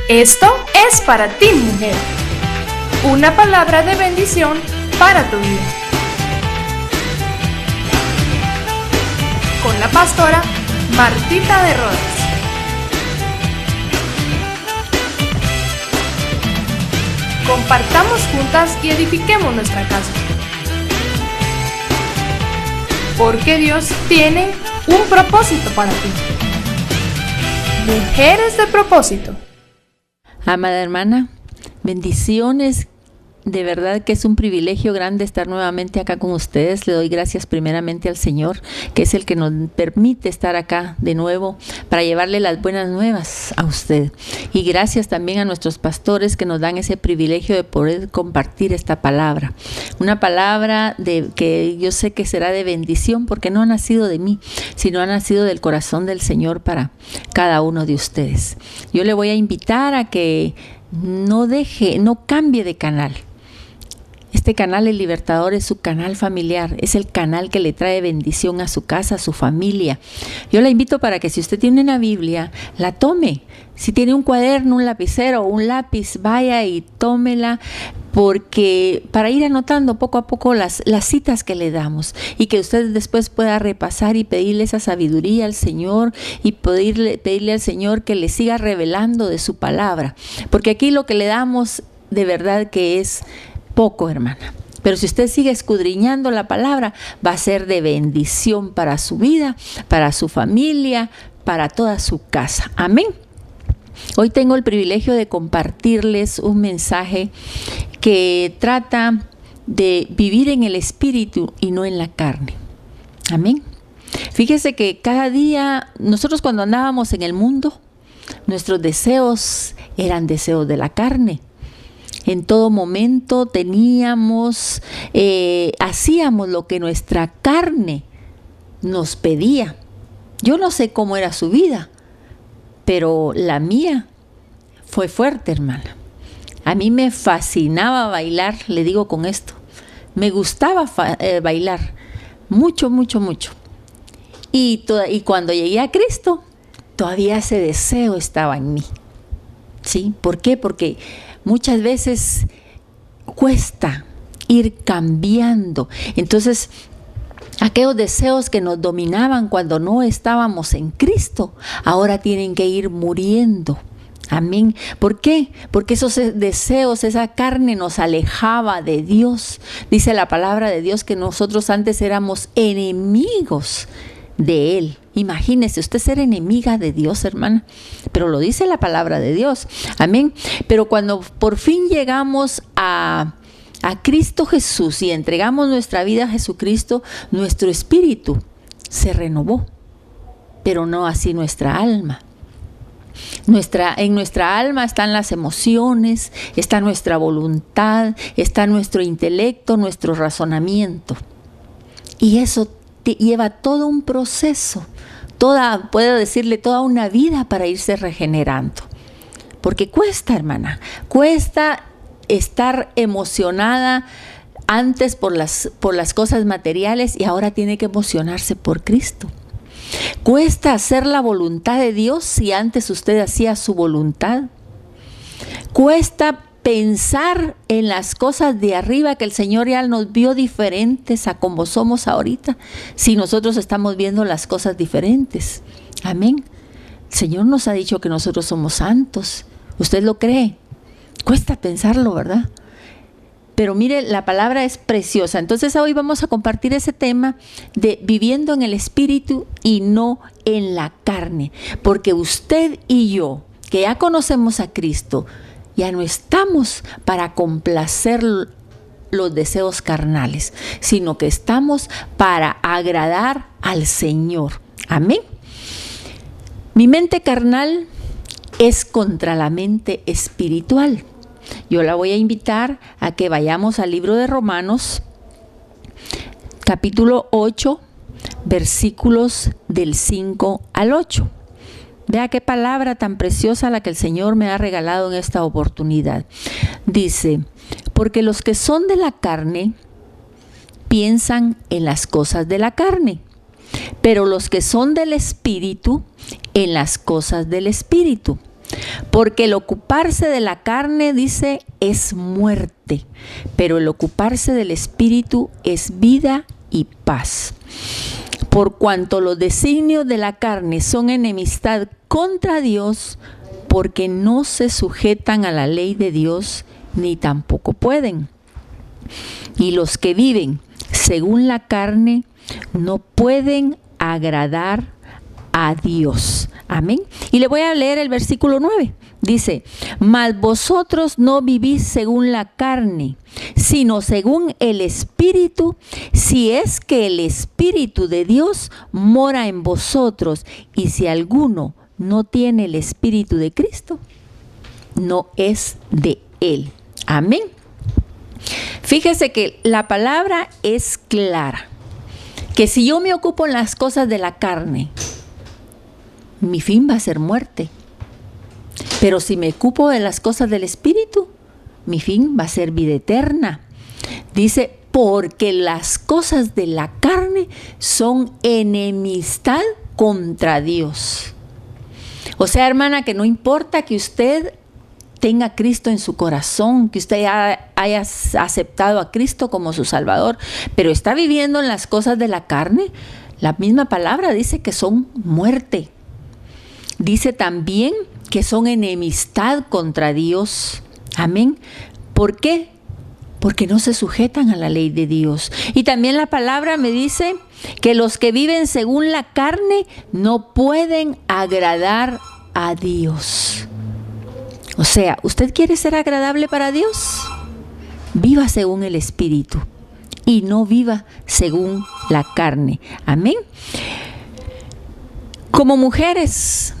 Esto es para ti, mujer. Una palabra de bendición para tu vida. Con la pastora Martita de Rodas. Compartamos juntas y edifiquemos nuestra casa. Porque Dios tiene un propósito para ti. Mujeres de propósito. Amada hermana, bendiciones. De verdad que es un privilegio grande estar nuevamente acá con ustedes. Le doy gracias primeramente al Señor, que es el que nos permite estar acá de nuevo para llevarle las buenas nuevas a usted. Y gracias también a nuestros pastores que nos dan ese privilegio de poder compartir esta palabra. Una palabra que yo sé que será de bendición porque no ha nacido de mí, sino ha nacido del corazón del Señor para cada uno de ustedes. Yo le voy a invitar a que no cambie de canal. Este canal El Libertador es su canal familiar, es el canal que le trae bendición a su casa, a su familia. Yo la invito para que si usted tiene una Biblia, la tome. Si tiene un cuaderno, un lapicero o un lápiz, vaya y tómela, porque para ir anotando poco a poco las citas que le damos y que usted después pueda repasar y pedirle esa sabiduría al Señor y pedirle al Señor que le siga revelando de su palabra. Porque aquí lo que le damos de verdad que es poco, hermana. Pero si usted sigue escudriñando la palabra, va a ser de bendición para su vida, para su familia, para toda su casa. Amén. Hoy tengo el privilegio de compartirles un mensaje que trata de vivir en el espíritu y no en la carne. Amén. Fíjese que cada día, nosotros cuando andábamos en el mundo, nuestros deseos eran deseos de la carne. En todo momento hacíamos lo que nuestra carne nos pedía. Yo no sé cómo era su vida, pero la mía fue fuerte, hermana. A mí me fascinaba bailar, le digo con esto. Me gustaba bailar mucho, mucho, mucho. Y cuando llegué a Cristo, todavía ese deseo estaba en mí. ¿Sí? ¿Por qué? Porque muchas veces cuesta ir cambiando. Entonces, aquellos deseos que nos dominaban cuando no estábamos en Cristo, ahora tienen que ir muriendo. Amén. ¿Por qué? Porque esos deseos, esa carne nos alejaba de Dios. Dice la palabra de Dios que nosotros antes éramos enemigos de Él. Imagínese usted ser enemiga de Dios, hermana, pero lo dice la palabra de Dios. Amén. Pero cuando por fin llegamos a Cristo Jesús y entregamos nuestra vida a Jesucristo, nuestro espíritu se renovó, pero no así nuestra alma. En nuestra alma están las emociones, está nuestra voluntad, está nuestro intelecto, nuestro razonamiento. Y eso lleva todo un proceso, puedo decirle toda una vida para irse regenerando. Porque cuesta, hermana, cuesta estar emocionada antes por las cosas materiales y ahora tiene que emocionarse por Cristo. Cuesta hacer la voluntad de Dios si antes usted hacía su voluntad. Cuesta pensar en las cosas de arriba, que el Señor ya nos vio diferentes a como somos ahorita, si nosotros estamos viendo las cosas diferentes. Amén. El Señor nos ha dicho que nosotros somos santos. ¿Usted lo cree? Cuesta pensarlo, ¿verdad? Pero mire, la palabra es preciosa. Entonces hoy vamos a compartir ese tema de viviendo en el espíritu y no en la carne. Porque usted y yo, que ya conocemos a Cristo, ya no estamos para complacer los deseos carnales, sino que estamos para agradar al Señor. Amén. Mi mente carnal es contra la mente espiritual. Yo la voy a invitar a que vayamos al libro de Romanos, capítulo 8, versículos del 5 al 8. Vea qué palabra tan preciosa la que el Señor me ha regalado en esta oportunidad. Dice, porque los que son de la carne piensan en las cosas de la carne, pero los que son del Espíritu, en las cosas del Espíritu. Porque el ocuparse de la carne, dice, es muerte, pero el ocuparse del espíritu es vida y paz. Por cuanto los designios de la carne son enemistad contra Dios, porque no se sujetan a la ley de Dios, ni tampoco pueden. Y los que viven según la carne no pueden agradar a Dios. Amén. Y le voy a leer el versículo 9. Dice, mas vosotros no vivís según la carne, sino según el Espíritu, si es que el Espíritu de Dios mora en vosotros. Y si alguno no tiene el Espíritu de Cristo, no es de Él. Amén. Fíjese que la palabra es clara, que si yo me ocupo en las cosas de la carne, mi fin va a ser muerte. Pero si me ocupo de las cosas del Espíritu, mi fin va a ser vida eterna. Dice, porque las cosas de la carne son enemistad contra Dios. O sea, hermana, que no importa que usted tenga a Cristo en su corazón, que usted haya aceptado a Cristo como su Salvador, pero está viviendo en las cosas de la carne, la misma palabra dice que son muerte. Dice también que son enemistad contra Dios. Amén. ¿Por qué? Porque no se sujetan a la ley de Dios. Y también la palabra me dice que los que viven según la carne no pueden agradar a Dios. O sea, ¿usted quiere ser agradable para Dios? Viva según el Espíritu y no viva según la carne. Amén. Como mujeres,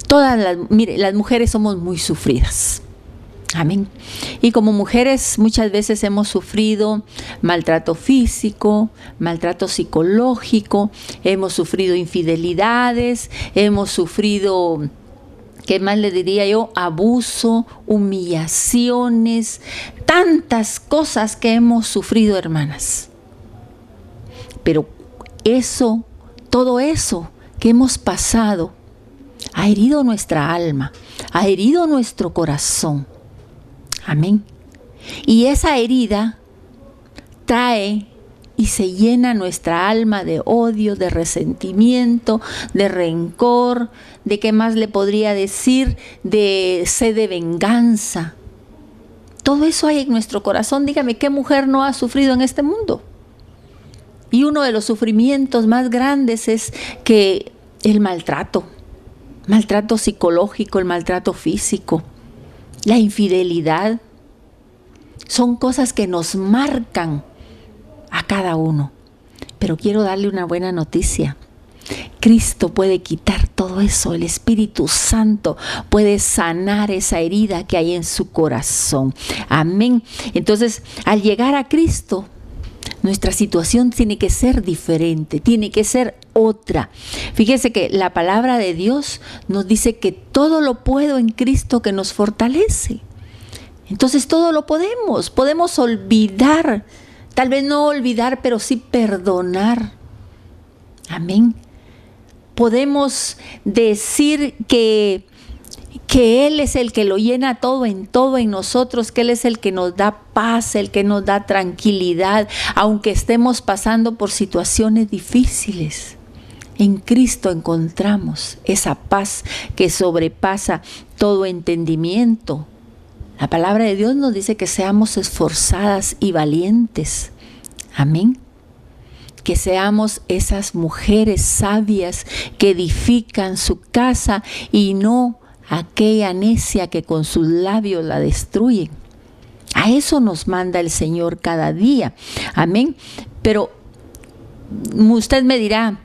las mujeres somos muy sufridas. Amén. Y como mujeres muchas veces hemos sufrido maltrato físico, maltrato psicológico, hemos sufrido infidelidades, hemos sufrido, ¿qué más le diría yo? Abuso, humillaciones, tantas cosas que hemos sufrido, hermanas. Pero todo eso que hemos pasado, ha herido nuestra alma, ha herido nuestro corazón. Amén. Y esa herida trae y se llena nuestra alma de odio, de resentimiento, de rencor, de qué más le podría decir, de sed de venganza. Todo eso hay en nuestro corazón. Dígame, ¿qué mujer no ha sufrido en este mundo? Y uno de los sufrimientos más grandes es que el maltrato psicológico, el maltrato físico, la infidelidad, son cosas que nos marcan a cada uno. Pero quiero darle una buena noticia. Cristo puede quitar todo eso, el Espíritu Santo puede sanar esa herida que hay en su corazón. Amén. Entonces, al llegar a Cristo, nuestra situación tiene que ser diferente, tiene que ser otra. Fíjese que la palabra de Dios nos dice que todo lo puedo en Cristo que nos fortalece. Entonces todo lo podemos olvidar, tal vez no olvidar, pero sí perdonar. Amén. Podemos decir que Él es el que lo llena todo en nosotros, que Él es el que nos da paz, el que nos da tranquilidad, aunque estemos pasando por situaciones difíciles. En Cristo encontramos esa paz que sobrepasa todo entendimiento. La palabra de Dios nos dice que seamos esforzadas y valientes. Amén. Que seamos esas mujeres sabias que edifican su casa y no aquella necia que con sus labios la destruyen. A eso nos manda el Señor cada día. Amén. Pero usted me dirá,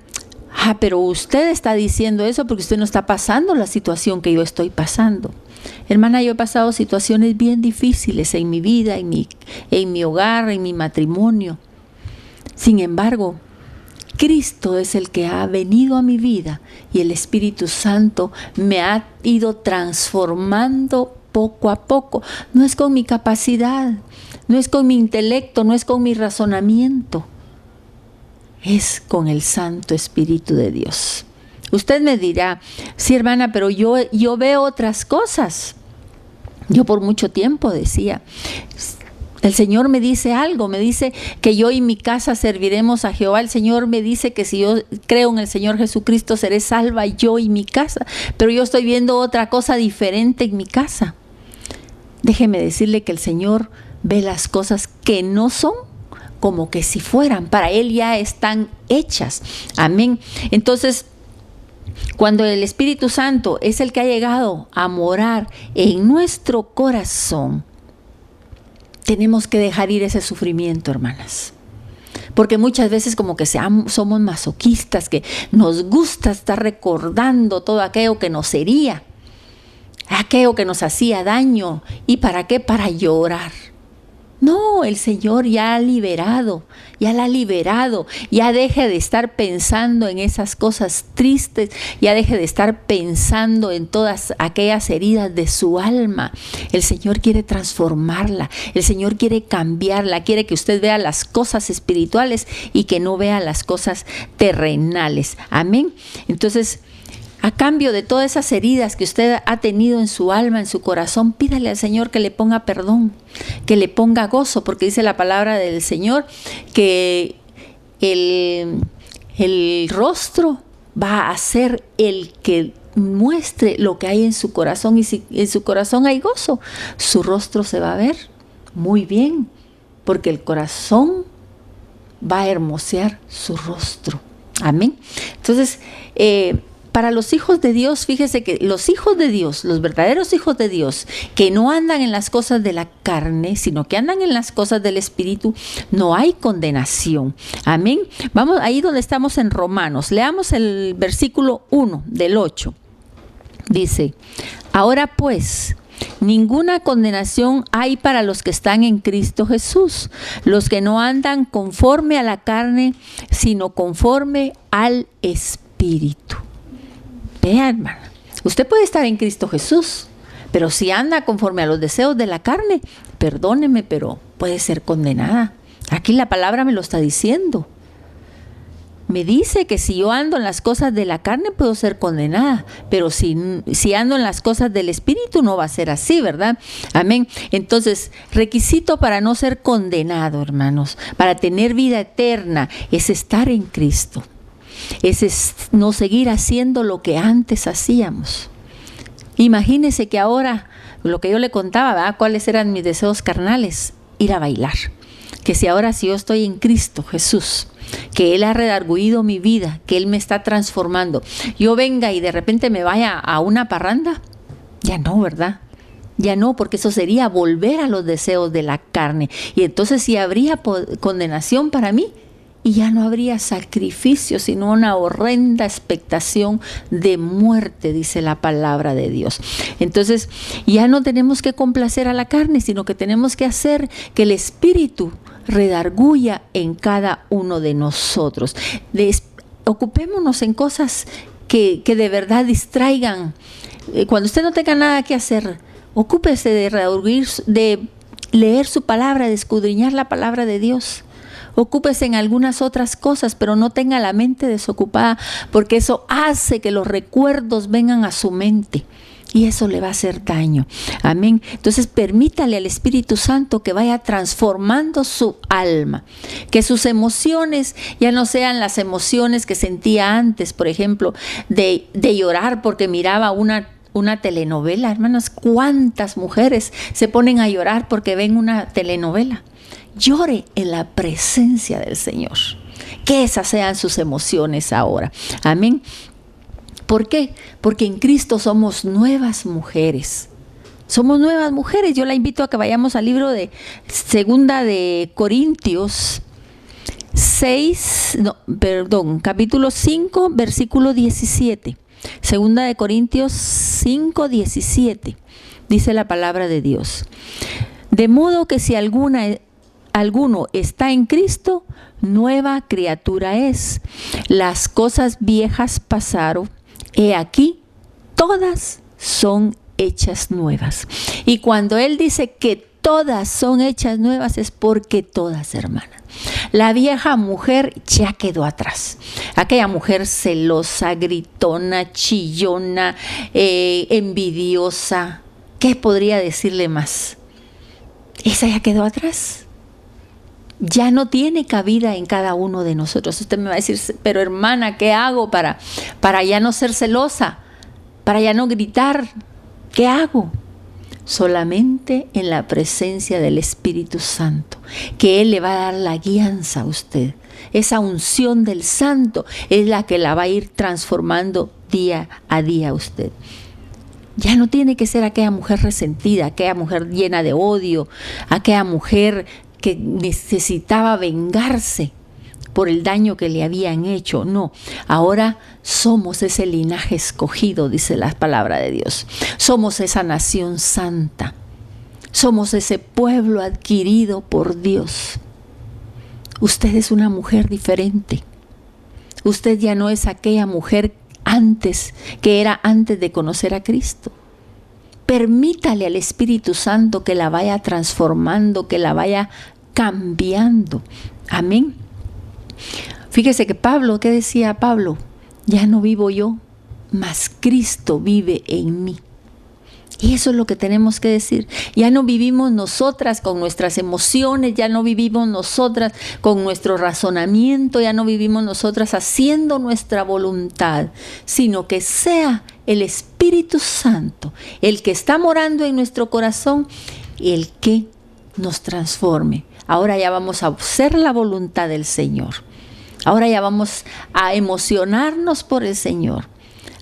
pero usted está diciendo eso porque usted no está pasando la situación que yo estoy pasando. Hermana, yo he pasado situaciones bien difíciles en mi vida, en mi hogar, en mi matrimonio. Sin embargo, Cristo es el que ha venido a mi vida y el Espíritu Santo me ha ido transformando poco a poco. No es con mi capacidad, no es con mi intelecto, no es con mi razonamiento. Es con el Santo Espíritu de Dios. Usted me dirá, sí, hermana, pero yo veo otras cosas. Yo por mucho tiempo decía, el Señor me dice algo, me dice que yo y mi casa serviremos a Jehová. El Señor me dice que si yo creo en el Señor Jesucristo seré salva yo y mi casa. Pero yo estoy viendo otra cosa diferente en mi casa. Déjeme decirle que el Señor ve las cosas que no son como que si fueran. Para Él ya están hechas. Amén. Entonces, cuando el Espíritu Santo es el que ha llegado a morar en nuestro corazón, tenemos que dejar ir ese sufrimiento, hermanas. Porque muchas veces como que somos masoquistas, que nos gusta estar recordando todo aquello que nos hería, aquello que nos hacía daño. ¿Y para qué? Para llorar. No, el Señor ya ha liberado, ya la ha liberado. Ya deje de estar pensando en esas cosas tristes, ya deje de estar pensando en todas aquellas heridas de su alma. El Señor quiere transformarla, el Señor quiere cambiarla, quiere que usted vea las cosas espirituales y que no vea las cosas terrenales. Amén. Entonces, a cambio de todas esas heridas que usted ha tenido en su alma, en su corazón, pídale al Señor que le ponga perdón, que le ponga gozo, porque dice la palabra del Señor que el rostro va a ser el que muestre lo que hay en su corazón, y si en su corazón hay gozo, su rostro se va a ver muy bien, porque el corazón va a hermosear su rostro. Amén. Entonces, para los hijos de Dios, fíjese que los hijos de Dios, los verdaderos hijos de Dios, que no andan en las cosas de la carne, sino que andan en las cosas del Espíritu, no hay condenación. Amén. Vamos ahí donde estamos en Romanos. Leamos el versículo 1 del 8. Dice, ahora pues, ninguna condenación hay para los que están en Cristo Jesús, los que no andan conforme a la carne, sino conforme al Espíritu. Vea, hermana, usted puede estar en Cristo Jesús, pero si anda conforme a los deseos de la carne, perdóneme, pero puede ser condenada. Aquí la palabra me lo está diciendo. Me dice que si yo ando en las cosas de la carne puedo ser condenada, pero si ando en las cosas del Espíritu no va a ser así, ¿verdad? Amén. Entonces, requisito para no ser condenado, hermanos, para tener vida eterna, es estar en Cristo. Es no seguir haciendo lo que antes hacíamos. Imagínese que ahora, lo que yo le contaba, ¿verdad? ¿Cuáles eran mis deseos carnales? Ir a bailar. Que si ahora yo estoy en Cristo Jesús, que Él ha redarguido mi vida, que Él me está transformando, yo venga y de repente me vaya a una parranda, ya no, ¿verdad? Ya no, porque eso sería volver a los deseos de la carne. Y entonces sí habría condenación para mí, y ya no habría sacrificio, sino una horrenda expectación de muerte, dice la palabra de Dios. Entonces, ya no tenemos que complacer a la carne, sino que tenemos que hacer que el Espíritu redarguya en cada uno de nosotros. Ocupémonos en cosas que de verdad distraigan. Cuando usted no tenga nada que hacer, ocúpese de redarguir, de leer su palabra, de escudriñar la palabra de Dios. Ocúpese en algunas otras cosas, pero no tenga la mente desocupada, porque eso hace que los recuerdos vengan a su mente y eso le va a hacer daño. Amén. Entonces permítale al Espíritu Santo que vaya transformando su alma, que sus emociones ya no sean las emociones que sentía antes, por ejemplo, de llorar porque miraba una telenovela. Hermanas, ¿cuántas mujeres se ponen a llorar porque ven una telenovela? Llore en la presencia del Señor. Que esas sean sus emociones ahora. Amén. ¿Por qué? Porque en Cristo somos nuevas mujeres. Somos nuevas mujeres. Yo la invito a que vayamos al libro de Segunda de Corintios capítulo 5, versículo 17. Segunda de Corintios 5, 17. Dice la palabra de Dios. De modo que si alguno está en Cristo, nueva criatura es. Las cosas viejas pasaron, he aquí, todas son hechas nuevas. Y cuando Él dice que todas son hechas nuevas, es porque todas, hermana. La vieja mujer ya quedó atrás. Aquella mujer celosa, gritona, chillona, envidiosa. ¿Qué podría decirle más? Esa ya quedó atrás. Ya no tiene cabida en cada uno de nosotros. Usted me va a decir, pero hermana, ¿qué hago para ya no ser celosa? Para ya no gritar. ¿Qué hago? Solamente en la presencia del Espíritu Santo, que Él le va a dar la guianza a usted. Esa unción del Santo es la que la va a ir transformando día a día a usted. Ya no tiene que ser aquella mujer resentida, aquella mujer llena de odio, aquella mujer que necesitaba vengarse por el daño que le habían hecho. No, ahora somos ese linaje escogido, dice la palabra de Dios. Somos esa nación santa. Somos ese pueblo adquirido por Dios. Usted es una mujer diferente. Usted ya no es aquella mujer que era antes de conocer a Cristo. Permítale al Espíritu Santo que la vaya transformando, que la vaya cambiando. Amén. Fíjese que Pablo, ¿qué decía Pablo? Ya no vivo yo, mas Cristo vive en mí. Y eso es lo que tenemos que decir. Ya no vivimos nosotras con nuestras emociones, ya no vivimos nosotras con nuestro razonamiento, ya no vivimos nosotras haciendo nuestra voluntad, sino que sea el Espíritu Santo el que está morando en nuestro corazón, el que nos transforme. Ahora ya vamos a hacer la voluntad del Señor. Ahora ya vamos a emocionarnos por el Señor.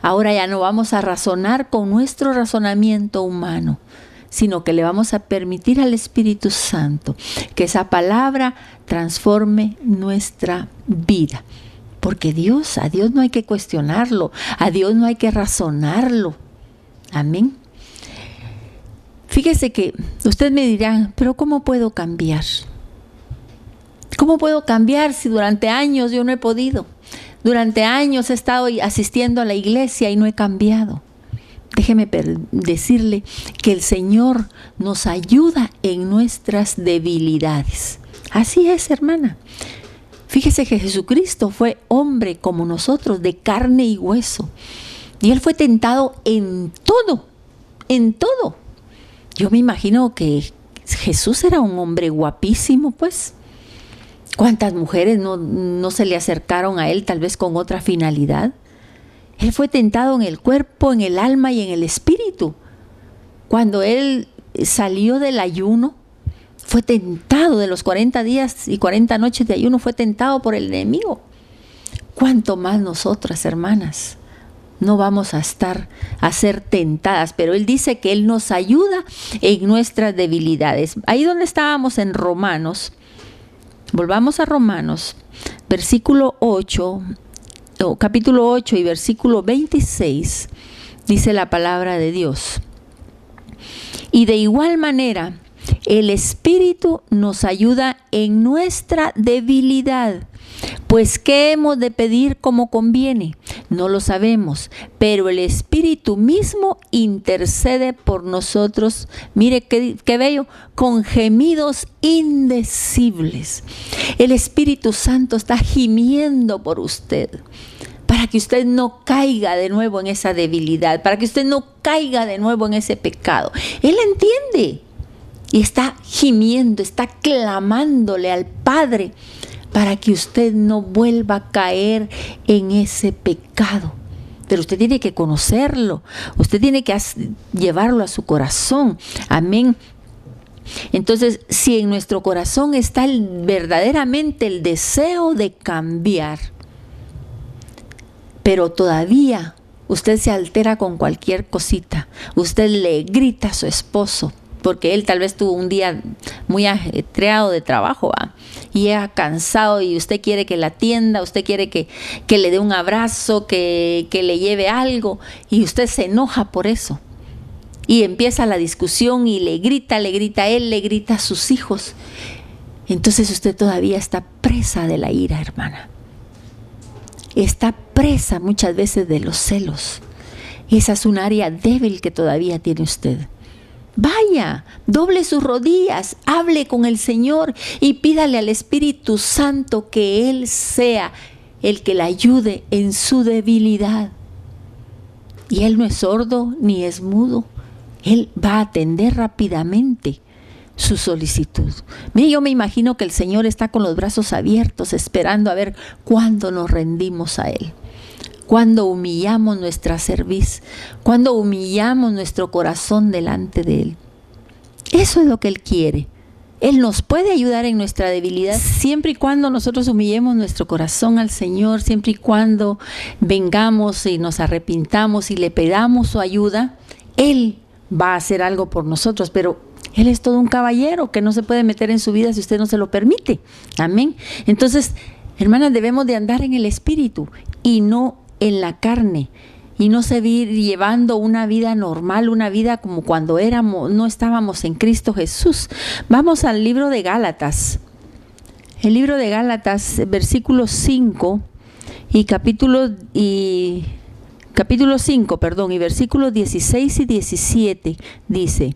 Ahora ya no vamos a razonar con nuestro razonamiento humano, sino que le vamos a permitir al Espíritu Santo que esa palabra transforme nuestra vida. Porque a Dios no hay que cuestionarlo, a Dios no hay que razonarlo. Amén. Fíjese que usted me dirá, pero ¿cómo puedo cambiar? ¿Cómo puedo cambiar si durante años yo no he podido? Durante años he estado asistiendo a la iglesia y no he cambiado. Déjeme decirle que el Señor nos ayuda en nuestras debilidades. Así es, hermana. Fíjese que Jesucristo fue hombre como nosotros, de carne y hueso. Y Él fue tentado en todo, en todo. Yo me imagino que Jesús era un hombre guapísimo, pues. ¿Cuántas mujeres no se le acercaron a Él tal vez con otra finalidad? Él fue tentado en el cuerpo, en el alma y en el espíritu. Cuando Él salió del ayuno, fue tentado de los 40 días y 40 noches de ayuno, fue tentado por el enemigo. ¿Cuánto más nosotras, hermanas, no vamos a ser tentadas? Pero Él dice que Él nos ayuda en nuestras debilidades. Ahí donde estábamos en Romanos, volvamos a Romanos, capítulo 8 y versículo 26, dice la palabra de Dios. Y de igual manera, el Espíritu nos ayuda en nuestra debilidad. Pues, ¿qué hemos de pedir como conviene? No lo sabemos, pero el Espíritu mismo intercede por nosotros. Mire qué bello, con gemidos indecibles. El Espíritu Santo está gimiendo por usted, para que usted no caiga de nuevo en esa debilidad, para que usted no caiga de nuevo en ese pecado. Él entiende y está gimiendo, está clamándole al Padre para que usted no vuelva a caer en ese pecado. Pero usted tiene que conocerlo, usted tiene que llevarlo a su corazón. Amén. Entonces, si en nuestro corazón está verdaderamente el deseo de cambiar, pero todavía usted se altera con cualquier cosita, usted le grita a su esposo, porque él tal vez tuvo un día muy ajetreado de trabajo, ¿va? Y llega cansado y usted quiere que la atienda, usted quiere que le dé un abrazo, que le lleve algo, y usted se enoja por eso. Y empieza la discusión y le grita a él, le grita a sus hijos. Entonces usted todavía está presa de la ira, hermana. Está presa muchas veces de los celos. Esa es un área débil que todavía tiene usted. Vaya, doble sus rodillas, hable con el Señor y pídale al Espíritu Santo que Él sea el que la ayude en su debilidad. Y Él no es sordo ni es mudo. Él va a atender rápidamente su solicitud. Mire, yo me imagino que el Señor está con los brazos abiertos esperando a ver cuándo nos rendimos a Él, cuándo humillamos nuestra cerviz, cuándo humillamos nuestro corazón delante de Él. Eso es lo que Él quiere. Él nos puede ayudar en nuestra debilidad siempre y cuando nosotros humillemos nuestro corazón al Señor, siempre y cuando vengamos y nos arrepintamos y le pedamos su ayuda. Él va a hacer algo por nosotros, pero Él es todo un caballero que no se puede meter en su vida si usted no se lo permite. Amén. Entonces, hermanas, debemos de andar en el Espíritu y no en la carne, y no seguir llevando una vida normal, una vida como cuando no estábamos en Cristo Jesús. Vamos al libro de Gálatas. El libro de Gálatas, versículo 5 y capítulo 5, y versículos 16 y 17 dice: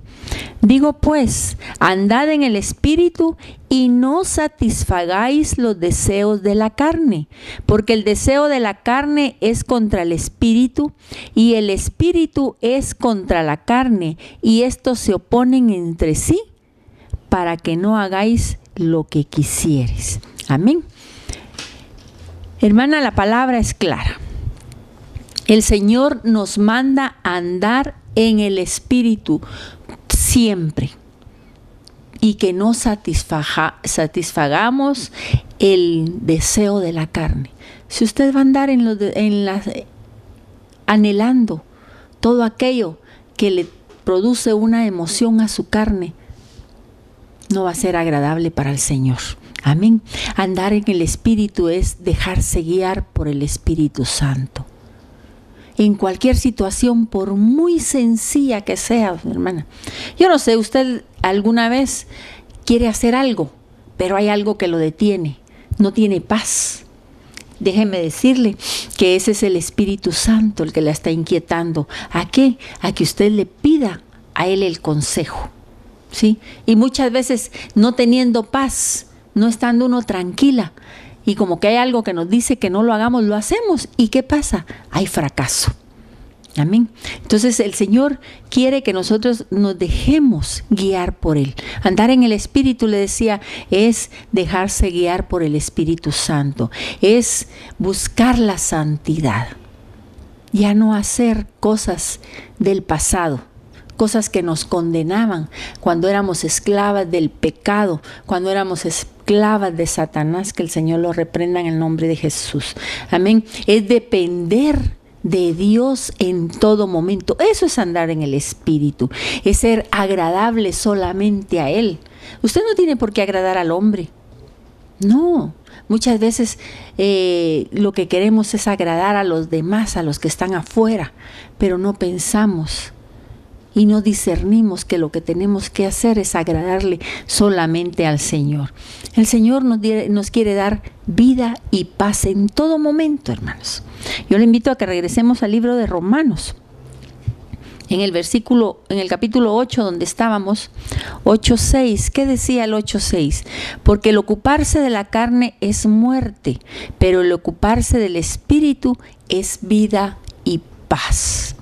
digo pues, andad en el Espíritu y no satisfagáis los deseos de la carne, porque el deseo de la carne es contra el Espíritu y el Espíritu es contra la carne, y estos se oponen entre sí para que no hagáis lo que quisieres. Amén. Hermana, la palabra es clara. El Señor nos manda a andar en el Espíritu siempre y que no satisfagamos el deseo de la carne. Si usted va a andar anhelando todo aquello que le produce una emoción a su carne, no va a ser agradable para el Señor. Amén. Andar en el Espíritu es dejarse guiar por el Espíritu Santo. En cualquier situación, por muy sencilla que sea, hermana. Yo no sé, usted alguna vez quiere hacer algo, pero hay algo que lo detiene, no tiene paz. Déjeme decirle que ese es el Espíritu Santo el que la está inquietando. ¿A qué? A que usted le pida a Él el consejo, ¿sí? Y muchas veces no teniendo paz, no estando uno tranquila, y como que hay algo que nos dice que no lo hagamos, lo hacemos. ¿Y qué pasa? Hay fracaso. Amén. Entonces el Señor quiere que nosotros nos dejemos guiar por Él. Andar en el Espíritu, le decía, es dejarse guiar por el Espíritu Santo. Es buscar la santidad. Ya no hacer cosas del pasado, cosas que nos condenaban cuando éramos esclavas del pecado, cuando éramos esclavas de Satanás, que el Señor lo reprenda en el nombre de Jesús. Amén. Es depender de Dios en todo momento. Eso es andar en el Espíritu, es ser agradable solamente a Él. Usted no tiene por qué agradar al hombre. No, muchas veces lo que queremos es agradar a los demás, a los que están afuera, pero no pensamos y no discernimos que lo que tenemos que hacer es agradarle solamente al Señor. El Señor nos quiere dar vida y paz en todo momento, hermanos. Yo le invito a que regresemos al libro de Romanos. En el capítulo 8 donde estábamos, 8:6, ¿qué decía el 8:6? Porque el ocuparse de la carne es muerte, pero el ocuparse del Espíritu es vida y paz.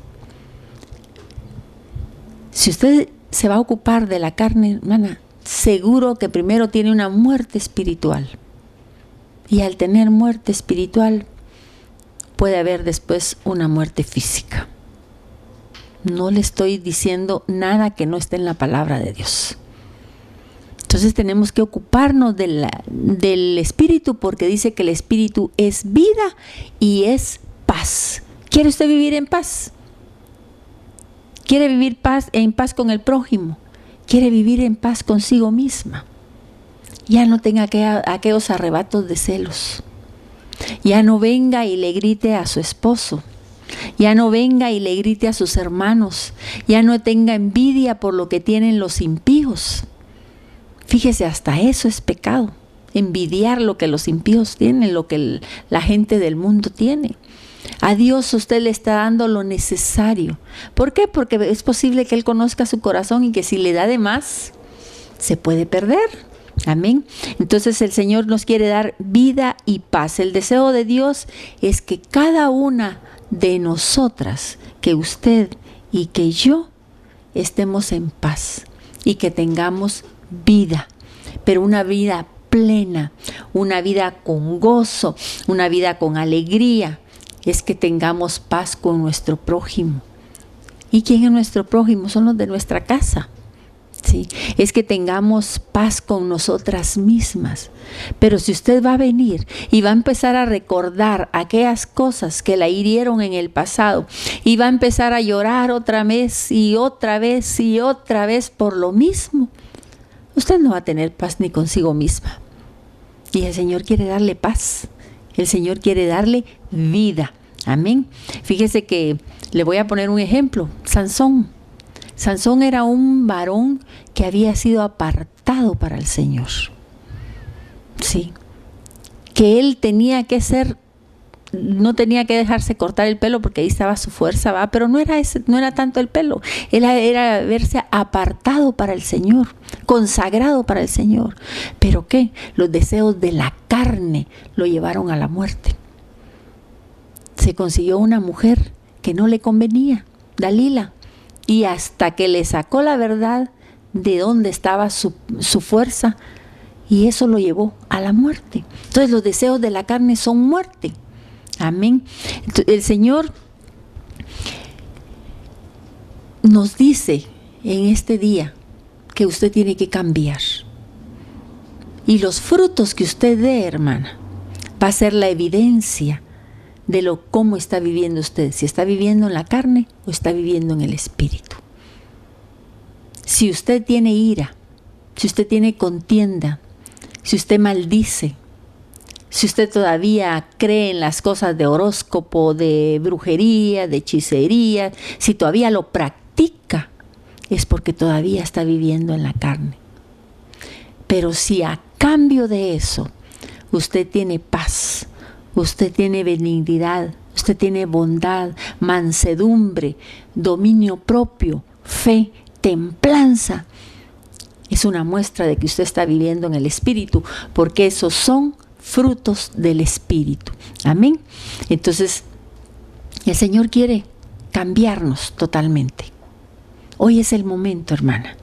Si usted se va a ocupar de la carne, hermana, seguro que primero tiene una muerte espiritual. Y al tener muerte espiritual, puede haber después una muerte física. No le estoy diciendo nada que no esté en la palabra de Dios. Entonces tenemos que ocuparnos del Espíritu, porque dice que el Espíritu es vida y es paz. ¿Quiere usted vivir en paz? ¿Quiere vivir en paz con el prójimo? ¿Quiere vivir en paz consigo misma? Ya no tenga aquellos arrebatos de celos. Ya no venga y le grite a su esposo. Ya no venga y le grite a sus hermanos. Ya no tenga envidia por lo que tienen los impíos. Fíjese, hasta eso es pecado. Envidiar lo que los impíos tienen, lo que la gente del mundo tiene. A Dios usted le está dando lo necesario. ¿Por qué? Porque es posible que Él conozca su corazón y que si le da de más, se puede perder. Amén. Entonces el Señor nos quiere dar vida y paz. El deseo de Dios es que cada una de nosotras, que usted y que yo, estemos en paz y que tengamos vida, pero una vida plena, una vida con gozo, una vida con alegría. Es que tengamos paz con nuestro prójimo. ¿Y quién es nuestro prójimo? Son los de nuestra casa. Sí, es que tengamos paz con nosotras mismas. Pero si usted va a venir y va a empezar a recordar aquellas cosas que la hirieron en el pasado y va a empezar a llorar otra vez y otra vez y otra vez por lo mismo, usted no va a tener paz ni consigo misma. Y el Señor quiere darle paz. El Señor quiere darle vida. Amén. Fíjese que le voy a poner un ejemplo. Sansón. Sansón era un varón que había sido apartado para el Señor. Sí. Que él tenía que ser, no tenía que dejarse cortar el pelo porque ahí estaba su fuerza, ¿va? Pero no era tanto el pelo. Era verse apartado para el Señor, consagrado para el Señor. ¿Pero qué? Los deseos de la carne lo llevaron a la muerte. Se consiguió una mujer que no le convenía, Dalila, y hasta que le sacó la verdad de dónde estaba su fuerza, y eso lo llevó a la muerte. Entonces los deseos de la carne son muerte. Amén. Entonces, el Señor nos dice en este día que usted tiene que cambiar. Y los frutos que usted dé, hermana, va a ser la evidencia de cómo está viviendo usted, si está viviendo en la carne o está viviendo en el espíritu. Si usted tiene ira, si usted tiene contienda, si usted maldice, si usted todavía cree en las cosas de horóscopo, de brujería, de hechicería, si todavía lo practica, es porque todavía está viviendo en la carne. Pero si a cambio de eso usted tiene paz, usted tiene benignidad, usted tiene bondad, mansedumbre, dominio propio, fe, templanza, es una muestra de que usted está viviendo en el Espíritu, porque esos son frutos del Espíritu. Amén. Entonces, el Señor quiere cambiarnos totalmente. Hoy es el momento, hermana,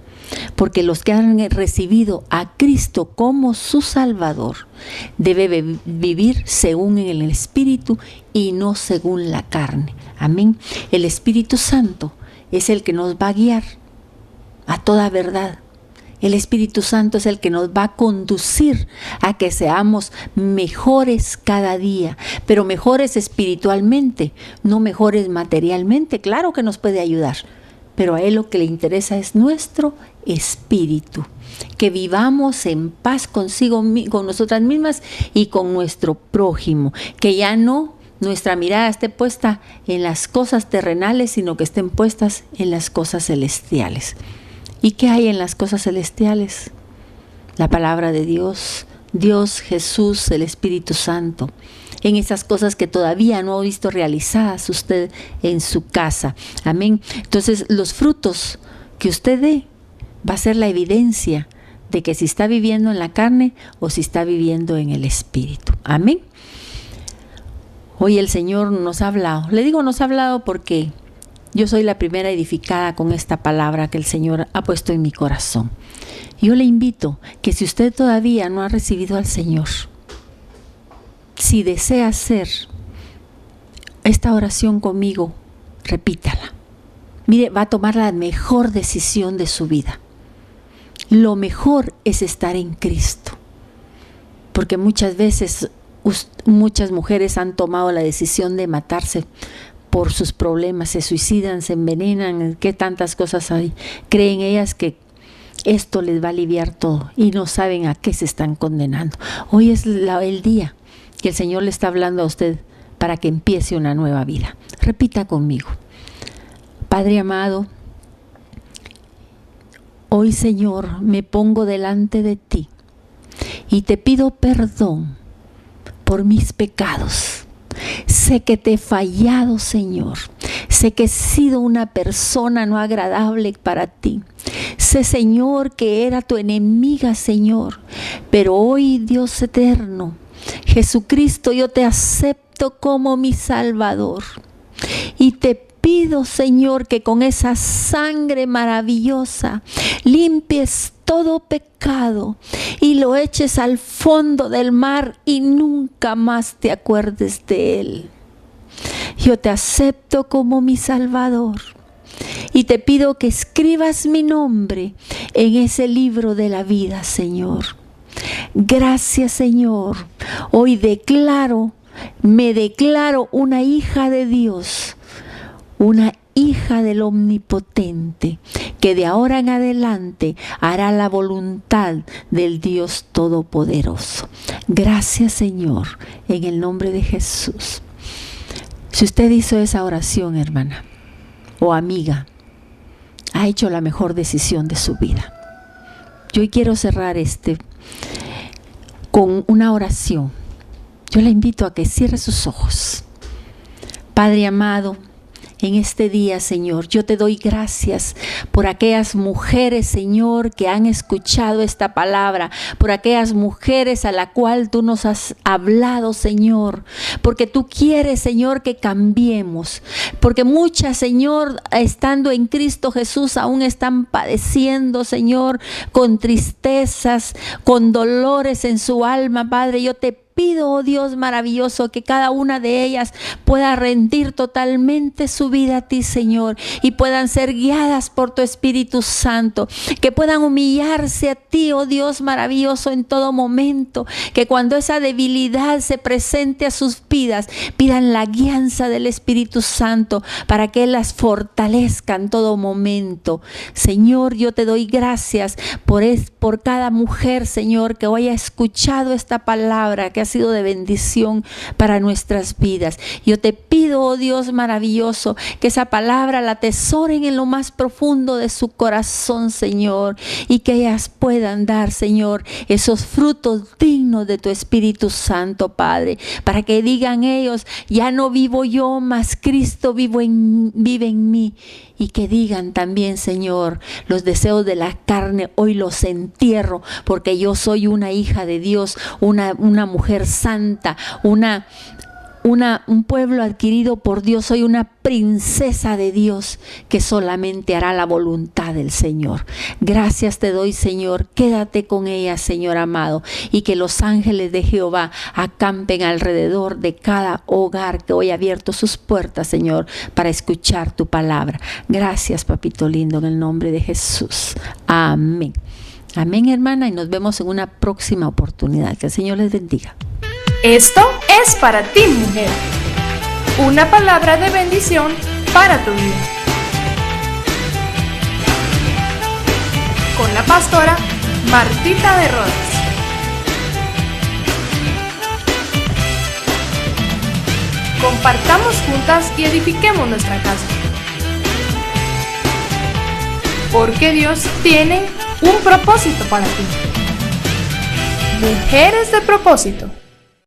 porque los que han recibido a Cristo como su Salvador debe vivir según en el Espíritu y no según la carne. Amén. El Espíritu Santo es el que nos va a guiar a toda verdad. El Espíritu Santo es el que nos va a conducir a que seamos mejores cada día, pero mejores espiritualmente, no mejores materialmente. Claro que nos puede ayudar, pero a Él lo que le interesa es nuestro espíritu, que vivamos en paz consigo, con nosotras mismas y con nuestro prójimo, que ya no nuestra mirada esté puesta en las cosas terrenales, sino que estén puestas en las cosas celestiales. ¿Y qué hay en las cosas celestiales? La palabra de Dios, Dios, Jesús, el Espíritu Santo. En esas cosas que todavía no ha visto realizadas usted en su casa. Amén. Entonces, los frutos que usted dé va a ser la evidencia de que si está viviendo en la carne o si está viviendo en el Espíritu. Amén. Hoy el Señor nos ha hablado. Le digo nos ha hablado porque yo soy la primera edificada con esta palabra que el Señor ha puesto en mi corazón. Yo le invito que si usted todavía no ha recibido al Señor, si desea hacer esta oración conmigo, repítala. Mire, va a tomar la mejor decisión de su vida. Lo mejor es estar en Cristo. Porque muchas veces muchas mujeres han tomado la decisión de matarse por sus problemas, se suicidan, se envenenan, qué tantas cosas hay. Creen ellas que esto les va a aliviar todo y no saben a qué se están condenando. Hoy es el día que el Señor le está hablando a usted para que empiece una nueva vida. Repita conmigo. Padre amado, hoy Señor me pongo delante de ti y te pido perdón por mis pecados. Sé que te he fallado, Señor. Sé que he sido una persona no agradable para ti. Sé, Señor, que era tu enemiga, Señor. Pero hoy, Dios eterno, Jesucristo, yo te acepto como mi Salvador. Y te pido, Señor, que con esa sangre maravillosa limpies todo pecado y lo eches al fondo del mar y nunca más te acuerdes de él. Yo te acepto como mi Salvador y te pido que escribas mi nombre en ese libro de la vida, Señor. Gracias, Señor. Hoy me declaro una hija de Dios, una hija del Omnipotente, que de ahora en adelante hará la voluntad del Dios Todopoderoso. Gracias, Señor, en el nombre de Jesús. Si usted hizo esa oración, hermana o amiga, ha hecho la mejor decisión de su vida. Yo hoy quiero cerrar con una oración. Yo le invito a que cierre sus ojos. Padre amado, en este día, Señor, yo te doy gracias por aquellas mujeres, Señor, que han escuchado esta palabra, por aquellas mujeres a la cual tú nos has hablado, Señor, porque tú quieres, Señor, que cambiemos, porque muchas, Señor, estando en Cristo Jesús, aún están padeciendo, Señor, con tristezas, con dolores en su alma, Padre. Yo te pido, oh Dios maravilloso, que cada una de ellas pueda rendir totalmente su vida a ti, Señor, y puedan ser guiadas por tu Espíritu Santo, que puedan humillarse a ti, oh Dios maravilloso, en todo momento, que cuando esa debilidad se presente a sus vidas, pidan la guianza del Espíritu Santo para que Él las fortalezca en todo momento. Señor, yo te doy gracias por cada mujer, Señor, que hoy ha escuchado esta palabra, que ha sido de bendición para nuestras vidas. Yo te pido, oh Dios maravilloso, que esa palabra la atesoren en lo más profundo de su corazón, Señor, y que ellas puedan dar, Señor, esos frutos dignos de tu Espíritu Santo, Padre, para que digan ellos: ya no vivo yo, mas Cristo vive en mí. Y que digan también, Señor, los deseos de la carne hoy los entierro, porque yo soy una hija de Dios, una mujer santa, un pueblo adquirido por Dios. Soy una princesa de Dios que solamente hará la voluntad del Señor. Gracias te doy, Señor. Quédate con ella, Señor amado, y que los ángeles de Jehová acampen alrededor de cada hogar que hoy ha abierto sus puertas, Señor, para escuchar tu palabra. Gracias, papito lindo, en el nombre de Jesús. Amén. Amén, hermana, y nos vemos en una próxima oportunidad. Que el Señor les bendiga. Esto es para ti, mujer. Una palabra de bendición para tu vida. Con la pastora Martita de Rodas. Compartamos juntas y edifiquemos nuestra casa. Porque Dios tiene un propósito para ti. Mujeres de propósito.